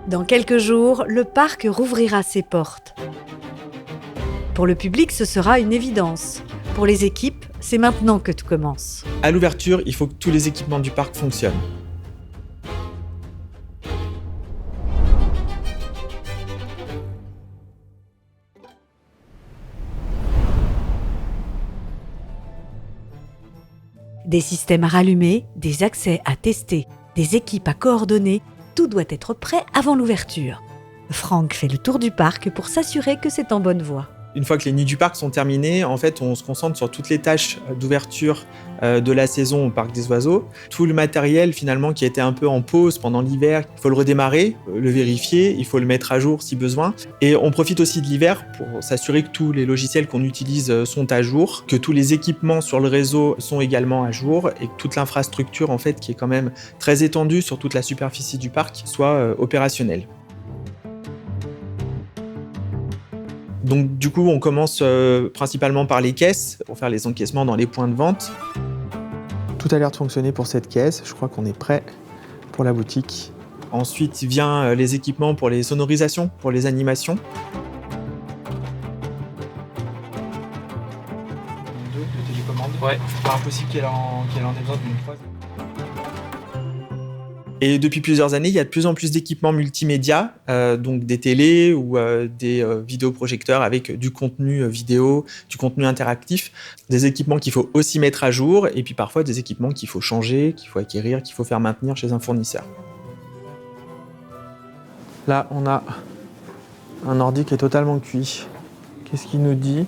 Dans quelques jours, le parc rouvrira ses portes. Pour le public, ce sera une évidence. Pour les équipes, c'est maintenant que tout commence. À l'ouverture, il faut que tous les équipements du parc fonctionnent. Des systèmes à rallumer, des accès à tester, des équipes à coordonner, tout doit être prêt avant l'ouverture. Franck fait le tour du parc pour s'assurer que c'est en bonne voie. Une fois que les nuits du parc sont terminées, en fait, on se concentre sur toutes les tâches d'ouverture de la saison au parc des oiseaux. Tout le matériel, finalement, qui était un peu en pause pendant l'hiver, il faut le redémarrer, le vérifier, il faut le mettre à jour si besoin. Et on profite aussi de l'hiver pour s'assurer que tous les logiciels qu'on utilise sont à jour, que tous les équipements sur le réseau sont également à jour et que toute l'infrastructure, en fait, qui est quand même très étendue sur toute la superficie du parc, soit opérationnelle. Donc du coup, on commence principalement par les caisses pour faire les encaissements dans les points de vente. Tout a l'air de fonctionner pour cette caisse. Je crois qu'on est prêt pour la boutique. Ensuite vient les équipements pour les sonorisations, pour les animations. Deux télécommandes. Ouais, c'est pas impossible qu'elle en ait besoin d'une troisième. Et depuis plusieurs années, il y a de plus en plus d'équipements multimédia, donc des télés ou des vidéoprojecteurs avec du contenu vidéo, du contenu interactif. Des équipements qu'il faut aussi mettre à jour et puis parfois des équipements qu'il faut changer, qu'il faut acquérir, qu'il faut faire maintenir chez un fournisseur. Là, on a un ordi qui est totalement cuit. Qu'est-ce qu'il nous dit ?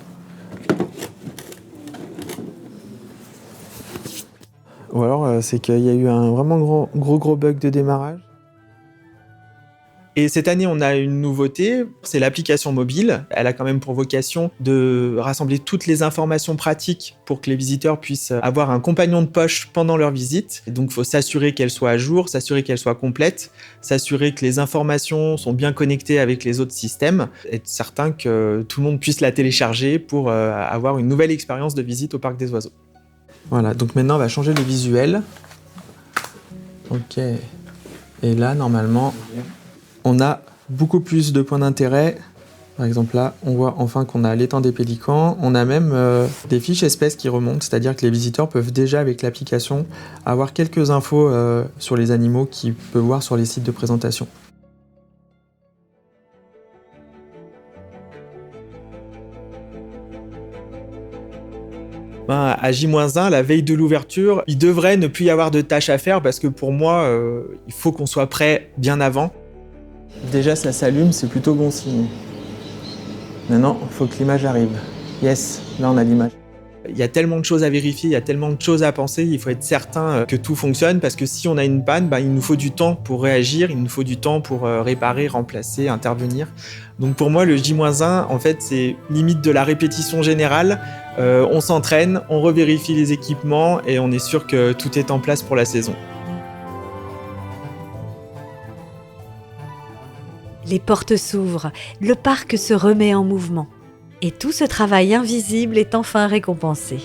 Ou alors, c'est qu'il y a eu un vraiment gros bug de démarrage. Et cette année, on a une nouveauté, c'est l'application mobile. Elle a quand même pour vocation de rassembler toutes les informations pratiques pour que les visiteurs puissent avoir un compagnon de poche pendant leur visite. Et donc, il faut s'assurer qu'elle soit à jour, s'assurer qu'elle soit complète, s'assurer que les informations sont bien connectées avec les autres systèmes, être certain que tout le monde puisse la télécharger pour avoir une nouvelle expérience de visite au Parc des Oiseaux. Voilà, donc maintenant on va changer le visuel. Ok. Et là, normalement, on a beaucoup plus de points d'intérêt. Par exemple, là, on voit enfin qu'on a l'étang des pélicans. On a même des fiches espèces qui remontent, c'est-à-dire que les visiteurs peuvent déjà, avec l'application, avoir quelques infos sur les animaux qu'ils peuvent voir sur les sites de présentation. À J-1, la veille de l'ouverture, il devrait ne plus y avoir de tâches à faire parce que pour moi, il faut qu'on soit prêt bien avant. Déjà, ça s'allume, c'est plutôt bon signe. Maintenant, il faut que l'image arrive. Yes, là on a l'image. Il y a tellement de choses à vérifier, il y a tellement de choses à penser, il faut être certain que tout fonctionne parce que si on a une panne, il nous faut du temps pour réagir, il nous faut du temps pour réparer, remplacer, intervenir. Donc pour moi, le J-1, en fait, c'est limite de la répétition générale. On s'entraîne, on revérifie les équipements et on est sûr que tout est en place pour la saison. Les portes s'ouvrent, le parc se remet en mouvement. Et tout ce travail invisible est enfin récompensé.